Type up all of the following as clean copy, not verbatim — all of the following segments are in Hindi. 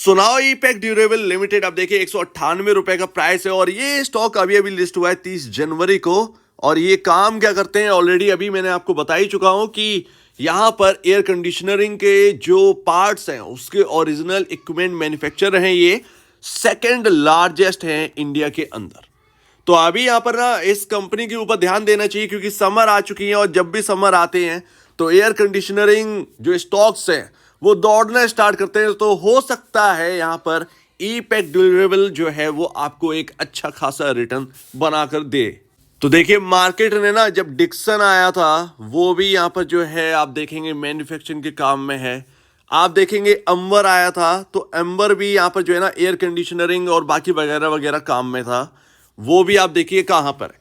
सुनाओ ईपैक ड्यूरेबल लिमिटेड। अब देखिए 198 रुपए का प्राइस है और ये स्टॉक अभी अभी लिस्ट हुआ है 30 जनवरी को। और ये काम क्या करते हैं ऑलरेडी अभी मैंने आपको बता ही चुका हूं कि यहां पर एयर कंडीशनरिंग के जो पार्ट्स हैं उसके ओरिजिनल इक्विपमेंट मैन्युफैक्चर हैं। ये सेकंड लार्जेस्ट हैं इंडिया के अंदर। तो अभी यहां पर ना इस कंपनी के ऊपर ध्यान देना चाहिए क्योंकि समर आ चुकी है और जब भी समर आते हैं तो एयर कंडीशनरिंग जो स्टॉक्स हैं वो दौड़ना स्टार्ट करते हैं। तो हो सकता है यहां पर ईपैक ड्यूरेबल जो है वो आपको एक अच्छा खासा रिटर्न बनाकर दे। तो देखिए मार्केट ने ना जब डिक्सन आया था वो भी यहां पर जो है आप देखेंगे मैन्युफैक्चरिंग के काम में है। आप देखेंगे अंबर आया था तो अंबर भी यहां पर जो है ना एयर कंडीशनरिंग और बाकी वगैरह वगैरह काम में था। वो भी आप देखिए कहां पर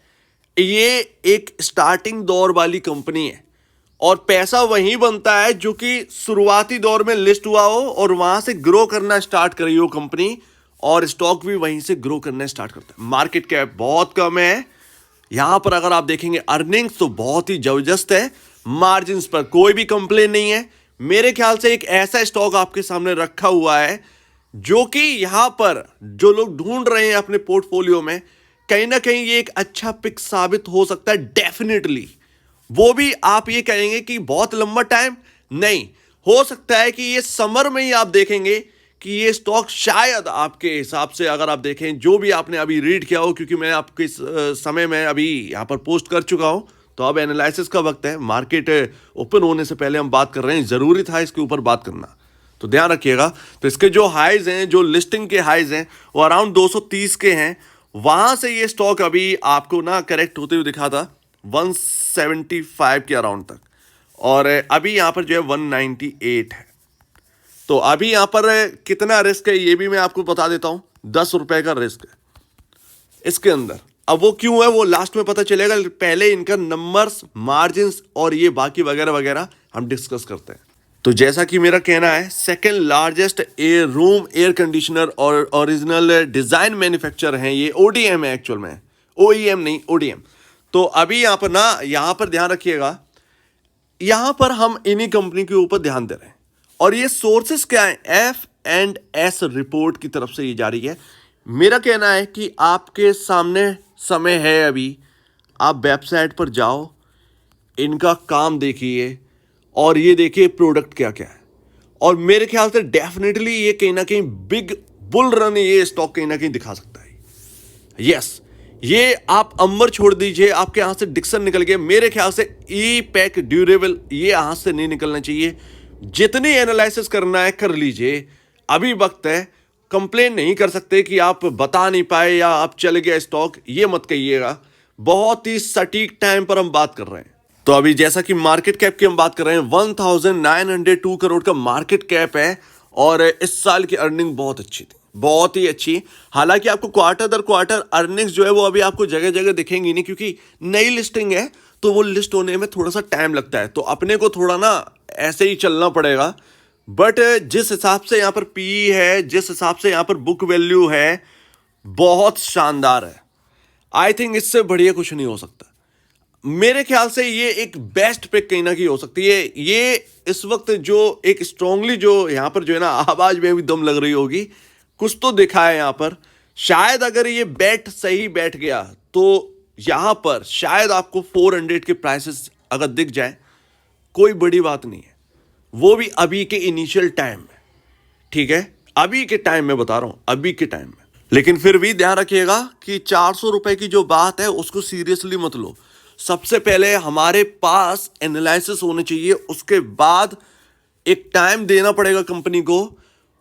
है। ये एक स्टार्टिंग दौर वाली कंपनी है और पैसा वहीं बनता है जो कि शुरुआती दौर में लिस्ट हुआ हो और वहां से ग्रो करना स्टार्ट करी हो कंपनी, और स्टॉक भी वहीं से ग्रो करना स्टार्ट करता है। मार्केट कैप बहुत कम है यहां पर। अगर आप देखेंगे अर्निंग्स तो बहुत ही जबरदस्त है, मार्जिन्स पर कोई भी कंप्लेन नहीं है। मेरे ख्याल से एक ऐसा स्टॉक आपके सामने रखा हुआ है जो कि यहां पर जो लोग ढूंढ रहे हैं अपने पोर्टफोलियो में कहीं ना कहीं ये एक अच्छा पिक साबित हो सकता है डेफिनेटली। वो भी आप ये कहेंगे कि बहुत लंबा टाइम नहीं, हो सकता है कि ये समर में ही आप देखेंगे कि ये स्टॉक शायद आपके हिसाब से अगर आप देखें जो भी आपने अभी रीड किया हो, क्योंकि मैं आपके इस समय में अभी यहाँ पर पोस्ट कर चुका हूँ तो अब एनालिसिस का वक्त है। मार्केट ओपन होने से पहले हम बात कर रहे हैं, ज़रूरी था इसके ऊपर बात करना, तो ध्यान रखिएगा। तो इसके जो हाइज हैं, जो लिस्टिंग के हाइज हैं वो अराउंड 230 के हैं। वहां से ये स्टॉक अभी आपको ना करेक्ट होते हुए दिखा था 175 के अराउंड तक, और अभी यहां पर जो है 198 है। तो अभी यहां पर कितना रिस्क है ये भी मैं आपको बता देता हूं। 10 रुपए का रिस्क है इसके अंदर। अब वो क्यों है वो लास्ट में पता चलेगा, पहले इनका नंबर्स, मार्जिन्स और ये बाकी वगैरह वगैरह हम डिस्कस करते हैं। तो जैसा कि मेरा कहना है सेकंड लार्जेस्ट एयर कंडीशनर और ओरिजिनल डिजाइन मैन्युफैक्चर हैं ये। ओडीएम है एक्चुअल में, ओईएम नहीं, ओडीएम। तो अभी यहां पर ना, यहां पर ध्यान रखिएगा, यहां पर हम इन्हीं कंपनी के ऊपर ध्यान दे रहे हैं और ये सोर्सेस क्या है, F&S रिपोर्ट की तरफ से ये जारी है। मेरा कहना है कि आपके सामने समय है अभी, आप वेबसाइट पर जाओ, इनका काम देखिए और ये देखिए प्रोडक्ट क्या क्या है। और मेरे ख्याल से डेफिनेटली ये कहीं ना कहीं बिग बुल रन ये स्टॉक कहीं ना कहीं दिखा सकता है। यस, ये आप अंबर छोड़ दीजिए, आपके यहां से डिक्सन निकल गए। मेरे ख्याल से ईपैक ड्यूरेबल ये यहां से नहीं निकलना चाहिए। जितनी एनालिसिस करना है कर लीजिए, अभी वक्त है। कंप्लेन नहीं कर सकते कि आप बता नहीं पाए या आप चले गए स्टॉक, ये मत कहिएगा। बहुत ही सटीक टाइम पर हम बात कर रहे हैं। तो अभी जैसा कि मार्केट कैप की हम बात कर रहे हैं, 1902 करोड़ का मार्केट कैप है और इस साल की अर्निंग बहुत अच्छी थी, बहुत ही अच्छी। हालांकि आपको क्वार्टर दर क्वार्टर अर्निंग्स जो है वो अभी आपको जगह जगह दिखेंगी नहीं क्योंकि नई लिस्टिंग है तो वो लिस्ट होने में थोड़ा सा टाइम लगता है। तो अपने को थोड़ा ना ऐसे ही चलना पड़ेगा। बट जिस हिसाब से यहाँ पर पी है, जिस हिसाब से यहाँ पर बुक वैल्यू है, बहुत शानदार है। आई थिंक इससे बढ़िया कुछ नहीं हो सकता। मेरे ख्याल से ये एक बेस्ट पिक कहीं ना कहीं हो सकती है। ये इस वक्त जो एक स्ट्रांगली जो यहाँ पर जो है ना आवाज में भी दम लग रही होगी, कुछ तो दिखा है यहाँ पर। शायद अगर ये बैट सही बैठ गया तो यहाँ पर शायद आपको 400 के प्राइसेस अगर दिख जाए, कोई बड़ी बात नहीं है, वो भी अभी के इनिशियल टाइम में। ठीक है, अभी के टाइम में बता रहा हूं, अभी के टाइम में। लेकिन फिर भी ध्यान रखिएगा कि 400 रुपए की जो बात है उसको सीरियसली मत लो। सबसे पहले हमारे पास एनालिसिस होने चाहिए, उसके बाद एक टाइम देना पड़ेगा कंपनी को,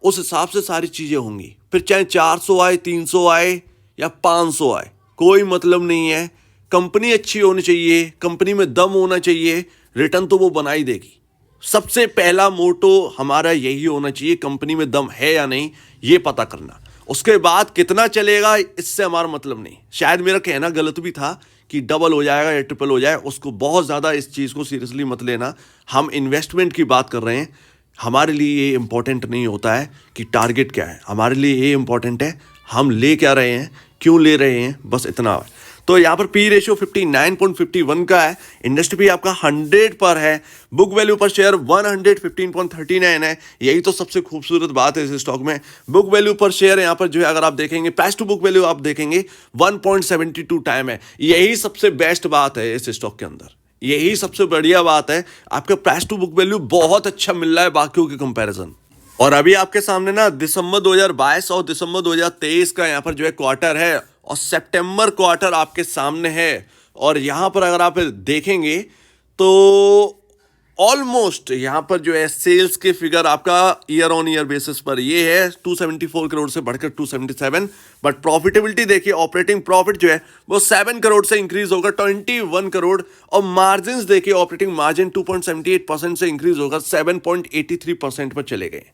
उस हिसाब से सारी चीजें होंगी। फिर चाहे 400 आए, 300 आए या 500 आए, कोई मतलब नहीं है। कंपनी अच्छी होनी चाहिए, कंपनी में दम होना चाहिए, रिटर्न तो वो बना ही देगी। सबसे पहला मोटो हमारा यही होना चाहिए, कंपनी में दम है या नहीं ये पता करना। उसके बाद कितना चलेगा इससे हमारा मतलब नहीं। शायद मेरा कहना गलत भी था कि डबल हो जाएगा या ट्रिपल हो जाए, उसको बहुत ज़्यादा इस चीज़ को सीरियसली मत लेना। हम इन्वेस्टमेंट की बात कर रहे हैं। हमारे लिए ये इंपॉर्टेंट नहीं होता है कि टारगेट क्या है, हमारे लिए ये इंपॉर्टेंट है हम ले क्या रहे हैं, क्यों ले रहे हैं, बस इतना है। तो यहाँ पर पी रेशियो 59.51 का है, इंडस्ट्री पी आपका 100 पर है, बुक वैल्यू पर शेयर 115.39 है। यही तो सबसे खूबसूरत बात है इस स्टॉक में। बुक वैल्यू पर शेयर यहाँ पर जो है अगर आप देखेंगे, प्राइस टू बुक वैल्यू आप देखेंगे 1.72 टाइम है। यही सबसे बेस्ट बात है इस स्टॉक के अंदर, यही सबसे बढ़िया बात है। आपका प्राइस टू बुक वैल्यू बहुत अच्छा मिल रहा है बाकियों के कंपैरिजन। और अभी आपके सामने ना दिसंबर 2022 और दिसंबर 2023 का यहाँ पर जो है क्वार्टर है, और सितंबर क्वार्टर आपके सामने है। और यहाँ पर अगर आप देखेंगे तो ऑलमोस्ट यहाँ पर जो है सेल्स के फिगर आपका ईयर ऑन ईयर बेसिस पर ये है 274 करोड़ से बढ़कर 277, बट प्रॉफिटेबिलिटी देखिए, ऑपरेटिंग प्रॉफिट जो है वो 7 करोड़ से इंक्रीज होगा 21 करोड़, और मार्जिन देखिए, ऑपरेटिंग मार्जिन 2.78% से इंक्रीज होगा 7.83% पर चले गए।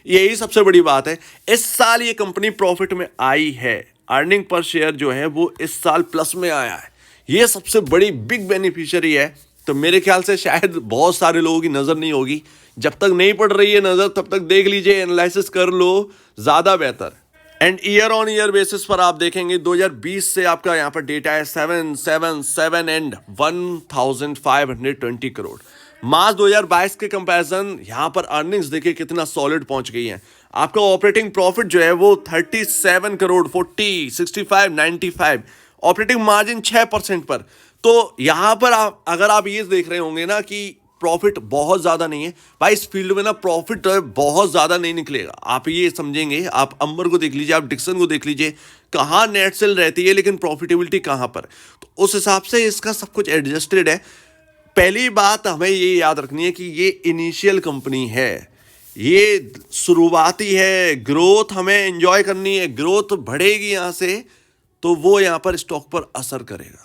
यही सबसे बड़ी बात है। इस साल ये कंपनी प्रॉफिट में आई है, अर्निंग पर शेयर जो है वो इस साल प्लस में आया है, ये सबसे बड़ी बिग बेनिफिशियरी है। तो मेरे ख्याल से शायद बहुत सारे लोगों की नज़र नहीं होगी, जब तक नहीं पड़ रही है नज़र तब तक देख लीजिए, एनालिसिस कर लो, ज़्यादा बेहतर। And year on year basis पर आप देखेंगे 2020 से आपका यहाँ पर डेटा है 777 एंड 1520 करोड़। मार्च 2022 के कंपैरिजन यहाँ पर अर्निंग्स देखिए कितना सॉलिड पहुंच गई है। आपका ऑपरेटिंग प्रॉफिट जो है वो 37 करोड़, 40, 65, 95, ऑपरेटिंग मार्जिन 6% पर। तो यहाँ पर अगर आप ये देख रहे होंगे ना कि प्रॉफिट बहुत ज़्यादा नहीं है, भाई इस फील्ड में ना प्रॉफिट बहुत ज़्यादा नहीं निकलेगा। आप ये समझेंगे, आप अंबर को देख लीजिए, आप डिक्सन को देख लीजिए, कहाँ नेट सेल रहती है लेकिन प्रॉफिटेबिलिटी कहाँ पर। तो उस हिसाब से इसका सब कुछ एडजस्टेड है। पहली बात हमें ये याद रखनी है कि ये इनिशियल कंपनी है, ये शुरुआती है, ग्रोथ हमें एंजॉय करनी है। ग्रोथ बढ़ेगी यहाँ से तो वो यहाँ पर स्टॉक पर असर करेगा,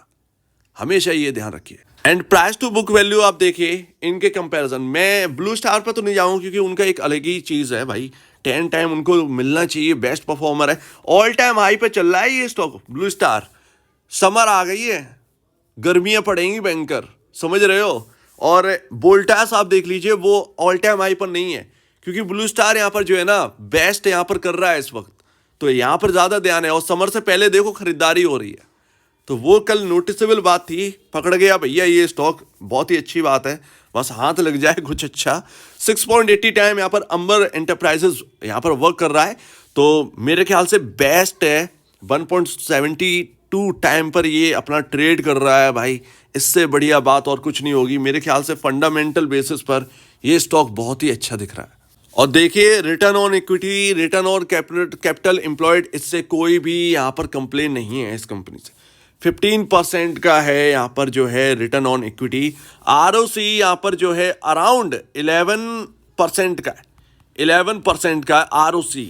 हमेशा ये ध्यान रखिए। And price to book value आप देखिए इनके कंपैरिजन, मैं ब्लू स्टार पर तो नहीं जाऊंगा क्योंकि उनका एक अलग ही चीज़ है भाई, 10 टाइम उनको मिलना चाहिए, बेस्ट परफॉर्मर है, ऑल टाइम हाई पे चल रहा है ये स्टॉक ब्लू स्टार। समर आ गई है, गर्मियाँ पड़ेंगी भयंकर, समझ रहे हो। और वोल्टास आप देख लीजिए, वो ऑल टाइम हाई पर नहीं है क्योंकि ब्लू स्टार यहाँ पर जो है ना बेस्ट यहाँ पर कर रहा है इस वक्त, तो यहाँ पर ज़्यादा ध्यान है। और समर से पहले देखो खरीदारी हो रही है, तो वो कल नोटिसेबल बात थी, पकड़ गया भैया ये स्टॉक, बहुत ही अच्छी बात है, बस हाथ लग जाए कुछ अच्छा। 6.80 टाइम यहाँ पर अंबर एंटरप्राइजेज यहाँ पर वर्क कर रहा है, तो मेरे ख्याल से बेस्ट है। 1.72 टाइम पर ये अपना ट्रेड कर रहा है भाई, इससे बढ़िया बात और कुछ नहीं होगी। मेरे ख्याल से फंडामेंटल बेसिस पर ये स्टॉक बहुत ही अच्छा दिख रहा है। और देखिए return on equity, return on capital employed, इससे कोई भी यहाँ पर कंप्लेन नहीं है इस कंपनी से। 15% का है यहाँ पर जो है रिटर्न ऑन इक्विटी। आरओसी यहाँ पर जो है अराउंड 11% का है, 11% का आरओसी,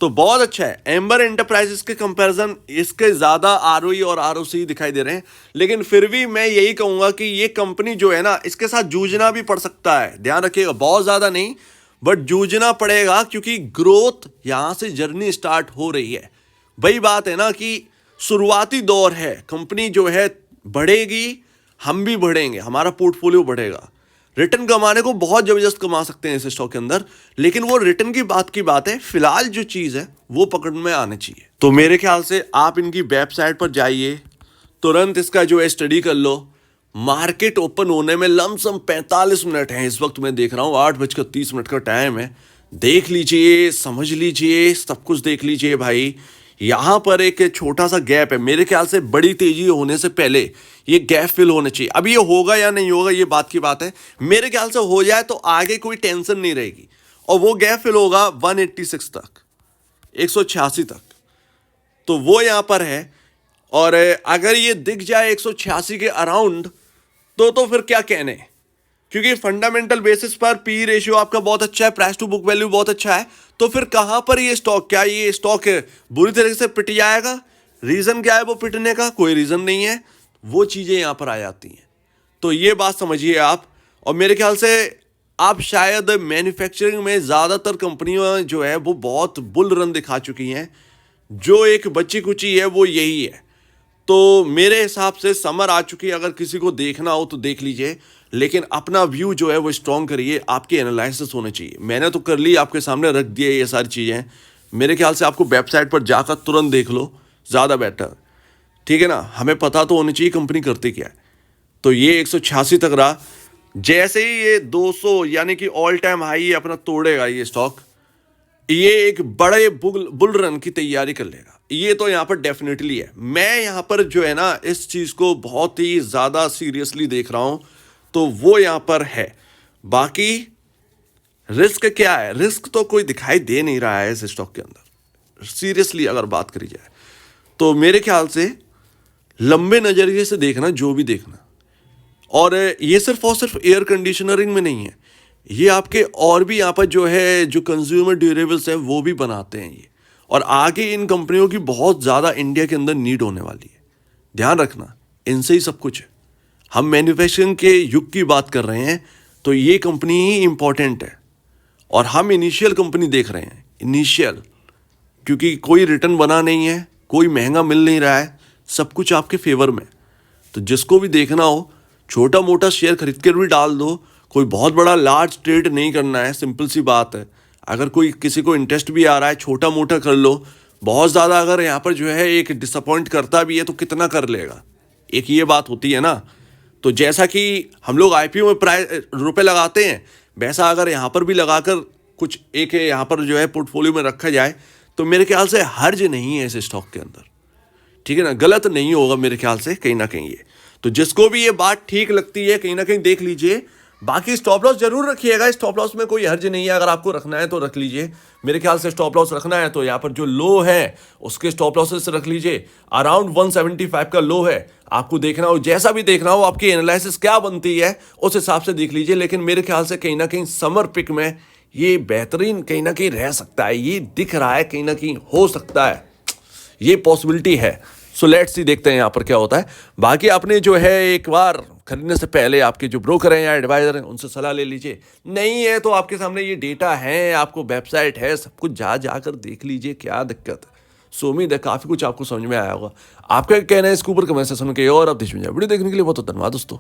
तो बहुत अच्छा है। एम्बर एंटरप्राइजेस के कंपैरिजन इसके ज़्यादा आरओई और आरओसी दिखाई दे रहे हैं, लेकिन फिर भी मैं यही कहूँगा कि ये कंपनी जो है ना इसके साथ जूझना भी पड़ सकता है, ध्यान रखिएगा, बहुत ज़्यादा नहीं बट जूझना पड़ेगा क्योंकि ग्रोथ यहाँ से जर्नी स्टार्ट हो रही है। वही बात है ना कि शुरुआती दौर है, कंपनी जो है बढ़ेगी, हम भी बढ़ेंगे, हमारा पोर्टफोलियो बढ़ेगा। रिटर्न कमाने को बहुत ज़बरदस्त कमा सकते हैं इस स्टॉक के अंदर, लेकिन वो रिटर्न की बात है, फिलहाल जो चीज़ है वो पकड़ में आनी चाहिए। तो मेरे ख्याल से आप इनकी वेबसाइट पर जाइए, तुरंत इसका जो है स्टडी कर लो। मार्केट ओपन होने में लमसम 45 मिनट हैं, इस वक्त मैं देख रहा हूँ 8:30 का टाइम है। देख लीजिए, समझ लीजिए, सब कुछ देख लीजिए भाई। यहाँ पर एक छोटा सा गैप है, मेरे ख्याल से बड़ी तेजी होने से पहले ये गैप फिल होना चाहिए। अब ये होगा या नहीं होगा ये बात की बात है, मेरे ख्याल से हो जाए तो आगे कोई टेंशन नहीं रहेगी, और वो गैप फिल होगा 186 तक, 186 तक, तो वो यहाँ पर है। और अगर ये दिख जाए 186 के अराउंड तो फिर क्या कहने, क्योंकि फंडामेंटल बेसिस पर पी रेशियो आपका बहुत अच्छा है, प्राइस टू बुक वैल्यू बहुत अच्छा है, तो फिर कहां पर ये स्टॉक, क्या ये स्टॉक बुरी तरीके से पिट जाएगा? रीज़न क्या है वो पिटने का? कोई रीज़न नहीं है, वो चीज़ें यहां पर आ जाती हैं। तो ये बात समझिए आप। और मेरे ख्याल से आप शायद मैन्युफैक्चरिंग में ज़्यादातर कंपनियां जो है वो बहुत बुल रन दिखा चुकी हैं, जो एक बच्ची कुची है वो यही है। तो मेरे हिसाब से समर आ चुकी है, अगर किसी को देखना हो तो देख लीजिए, लेकिन अपना व्यू जो है वो स्ट्रॉन्ग करिए, आपकी एनालिसिस होनी चाहिए। मैंने तो कर ली, आपके सामने रख दिया ये सारी चीज़ें। मेरे ख्याल से आपको वेबसाइट पर जाकर तुरंत देख लो, ज़्यादा बेटर। ठीक है ना, हमें पता तो होनी चाहिए कंपनी करती क्या है। तो ये 186 तक रहा, जैसे ही ये 200 यानी कि ऑल टाइम हाई अपना तोड़ेगा ये स्टॉक, ये एक बड़े बुल रन की तैयारी कर लेगा। ये तो यहाँ पर डेफिनेटली है। मैं यहाँ पर जो है ना इस चीज़ को बहुत ही ज़्यादा सीरियसली देख रहा हूँ, तो वो यहाँ पर है। बाकी रिस्क क्या है, रिस्क तो कोई दिखाई दे नहीं रहा है इस स्टॉक के अंदर, सीरियसली अगर बात करी जाए तो। मेरे ख्याल से लंबे नज़रिए से देखना जो भी देखना, और ये सिर्फ और सिर्फ एयर कंडीशनरिंग में नहीं है, ये आपके और भी यहाँ पर जो है जो कंज्यूमर ड्यूरेबल्स है वो भी बनाते हैं ये, और आगे इन कंपनियों की बहुत ज़्यादा इंडिया के अंदर नीड होने वाली है। ध्यान रखना, इनसे ही सब कुछ है। हम मैन्युफैक्चरिंग के युग की बात कर रहे हैं, तो ये कंपनी ही इंपॉर्टेंट है। और हम इनिशियल कंपनी देख रहे हैं, इनिशियल, क्योंकि कोई रिटर्न बना नहीं है, कोई महंगा मिल नहीं रहा है, सब कुछ आपके फेवर में। तो जिसको भी देखना हो छोटा मोटा शेयर खरीद कर भी डाल दो, कोई बहुत बड़ा लार्ज ट्रेड नहीं करना है, सिंपल सी बात है। अगर कोई किसी को इंटरेस्ट भी आ रहा है छोटा मोटा कर लो, बहुत ज़्यादा अगर यहाँ पर जो है एक डिसअपॉइंट करता भी है तो कितना कर लेगा, एक ये बात होती है ना। तो जैसा कि हम लोग आईपीओ में प्राइस रुपए लगाते हैं, वैसा अगर यहाँ पर भी लगाकर कुछ एक यहाँ पर जो है पोर्टफोलियो में रखा जाए तो मेरे ख्याल से हर्ज नहीं है इस स्टॉक के अंदर, ठीक है ना, गलत नहीं होगा मेरे ख्याल से कहीं ना कहीं ये। तो जिसको भी ये बात ठीक लगती है कहीं ना कहीं देख लीजिए। बाकी स्टॉप लॉस जरूर रखिएगा, स्टॉप लॉस में कोई हर्ज नहीं है, अगर आपको रखना है तो रख लीजिए। मेरे ख्याल से स्टॉप लॉस रखना है तो यहाँ पर जो लो है उसके स्टॉप लॉसेस रख लीजिए। अराउंड 175 का लो है, आपको देखना हो, जैसा भी देखना हो, आपकी एनालिसिस क्या बनती है उस हिसाब से देख लीजिए। लेकिन मेरे ख्याल से कहीं ना कहीं समर पिक में ये बेहतरीन कहीं ना कहीं रह सकता है, ये दिख रहा है, कहीं ना कहीं हो सकता है, ये पॉसिबिलिटी है। सो लेट्स सी, देखते हैं यहाँ पर क्या होता है। बाकी आपने जो है एक बार खरीदने से पहले आपके जो ब्रोकर हैं या एडवाइजर हैं उनसे सलाह ले लीजिए। नहीं है तो आपके सामने ये डेटा है, आपको वेबसाइट है, सब कुछ जाकर देख लीजिए, क्या दिक्कत है। सो उम्मीद है काफ़ी कुछ आपको समझ में आया होगा। आपका क्या कहना है इसके ऊपर कमेंट सेक्शन में, और आप वीडियो देखने के लिए बहुत धन्यवाद दोस्तों।